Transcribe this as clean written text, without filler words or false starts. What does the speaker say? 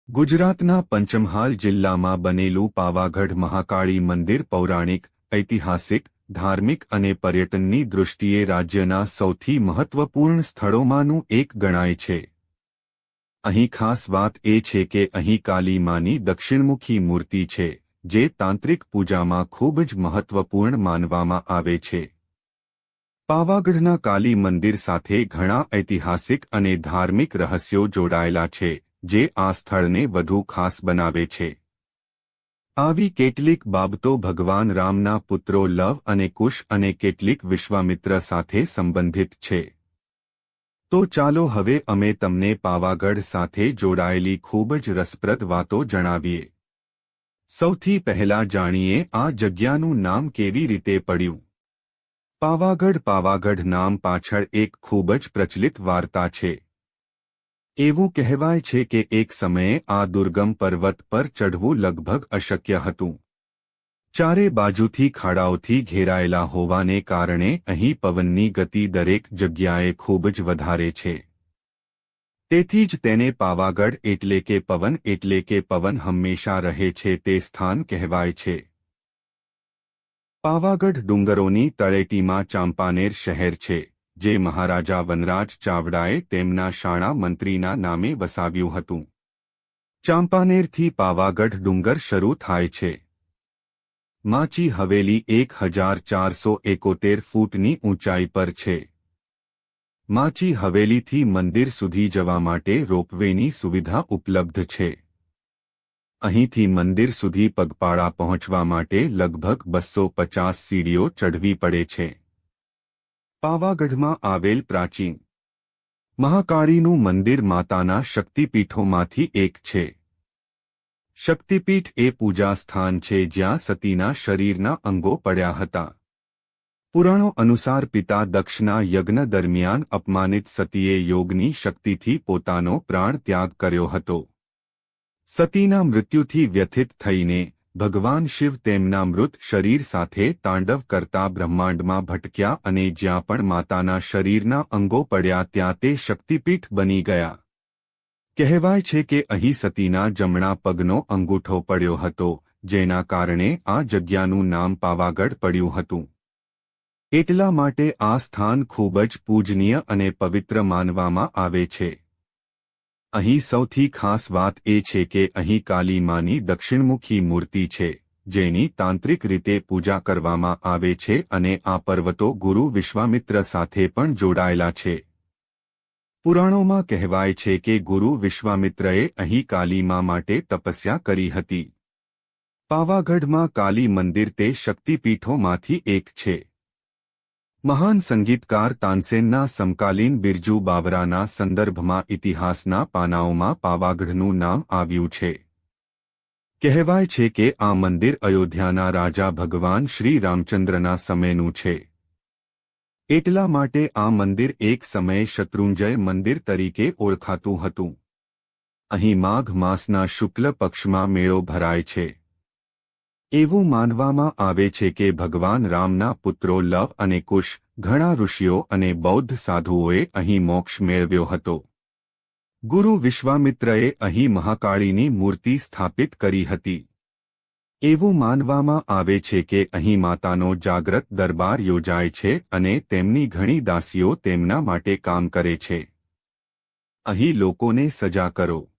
ગુજરાતના પંચમહાલ જિલ્લામાં બનેલું પાવાગઢ મહાકાળી મંદિર પૌરાણિક, ઐતિહાસિક, ધાર્મિક અને પર્યટનની દૃષ્ટિએ રાજ્યના સૌથી મહત્વપૂર્ણ સ્થળોમાંનું એક ગણાય છે. અહીં ખાસ વાત એ છે કે અહીં કાલી માની દક્ષિણમુખી મૂર્તિ છે, જે તાંત્રિક પૂજામાં ખૂબ જ મહત્વપૂર્ણ માનવામાં આવે છે. પાવાગઢના કાલી મંદિર સાથે ઘણા ઐતિહાસિક અને ધાર્મિક રહસ્યો જોડાયેલા છે, જે આ સ્થળને વધુ ખાસ બનાવે છે. આવી કેટલીક બાબતો ભગવાન રામના પુત્રો લવ અને કુશ અને કેટલીક વિશ્વામિત્ર સાથે સંબંધિત છે. તો ચાલો હવે અમે તમને પાવાગઢ સાથે જોડાયેલી ખૂબ જ રસપ્રદ વાતો જણાવીએ. સૌથી પહેલા જાણીએ આ જગ્યાનું નામ કેવી રીતે પડ્યું. પાવાગઢ નામ પાછળ એક ખૂબ જ પ્રચલિત વાર્તા છે. એવું કહેવાય છે કે એક સમયે આ દુર્ગમ પર્વત પર ચઢવું લગભગ અશક્ય હતું. ચારે બાજુથી ખાડાઓથી ઘેરાયેલા હોવાને કારણે અહીં પવનની ગતિ દરેક જગ્યાએ ખૂબ જ વધારે છે. તેથી જ તેને પાવાગઢ એટલે કે પવન હંમેશા રહે છે તે સ્થાન કહેવાય છે. પાવાગઢ ડુંગરોની તળેટીમાં ચાંપાનેર શહેર છે, જે મહારાજા વનરાજ ચાવડાએ તેમના શાણા મંત્રીના નામે વસાવ્યું હતું. ચાંપાનેરથી પાવાગઢ ડુંગર શરૂ થાય છે. માચી હવેલી 1471 ફૂટની ઊંચાઈ પર છે. માચી હવેલીથી મંદિર સુધી જવા માટે રોપવેની સુવિધા ઉપલબ્ધ છે. અહીંથી મંદિર સુધી પગપાળા પહોંચવા માટે લગભગ 250 સીડીઓ ચઢવી પડે છે. પાવાગઢમાં આવેલ પ્રાચીન મહાકાળીનું મંદિર માતાના શક્તિપીઠોમાંથી એક છે. શક્તિપીઠ એ પૂજા સ્થાન છે જ્યાં સતીના શરીરના અંગો પડ્યા હતા. પુરાણો અનુસાર પિતા દક્ષના યજ્ઞ દરમિયાન અપમાનિત સતીએ યોગની શક્તિથી પોતાનો પ્રાણ ત્યાગ કર્યો હતો. સતીના મૃત્યુથી વ્યથિત થઈને ભગવાન શિવ તેમના મૃત શરીર સાથે તાંડવ કરતા બ્રહ્માંડમાં ભટક્યા અને જ્યાં પણ માતાના શરીરના અંગો પડ્યા ત્યાં તે શક્તિપીઠ બની ગયા. કહેવાય છે કે અહીં સતીના જમણા પગનો અંગૂઠો પડ્યો હતો, જેના કારણે આ જગ્યાનું નામ પાવાગઢ પડ્યું હતું. એટલા માટે આ સ્થાન ખૂબ જ પૂજનીય અને પવિત્ર માનવામાં આવે છે. અહીં સૌથી ખાસ વાત એ છે કે અહીં કાલી માની દક્ષિણમુખી મૂર્તિ છે, જેની તાંત્રિક રીતે પૂજા કરવામાં આવે છે અને આ પર્વતો ગુરુ વિશ્વામિત્ર સાથે પણ જોડાયેલા છે. પુરાણોમાં કહેવાય છે કે ગુરુ વિશ્વામિત્રએ અહીં કાલી મા માટે તપસ્યા કરી હતી. પાવાગઢમાં કાલી મંદિર તે શક્તિપીઠોમાંથી એક છે. મહાન સંગીતકાર તાનસેનના સમકાલીન બિરજુ બાવરાના સંદર્ભમાં ઇતિહાસના પાનાઓમાં પાવાગઢનું નામ આવ્યું છે. કહેવાય છે કે આ મંદિર અયોધ્યાના રાજા ભગવાન શ્રી રામચંદ્રના સમયનું છે. એટલા માટે આ મંદિર એક સમયે શત્રુંજય મંદિર તરીકે ઓળખાતું હતું. અહીં માઘ માસના શુક્લ પક્ષમાં મેળો ભરાય છે. એવું માનવામાં આવે છે કે ભગવાન રામના પુત્રો લવ અને કુશ, ઘણા ઋષિઓ અને બૌદ્ધ સાધુઓએ અહીં મોક્ષ મેળવ્યો હતો. ગુરુ વિશ્વામિત્રએ અહીં મહાકાળીની મૂર્તિ સ્થાપિત કરી હતી. એવું માનવામાં આવે છે કે અહીં માતાનો જાગ્રત દરબાર યોજાય છે અને તેમની ઘણી દાસીઓ તેમના માટે કામ કરે છે. અહીં લોકોને સજા કરો.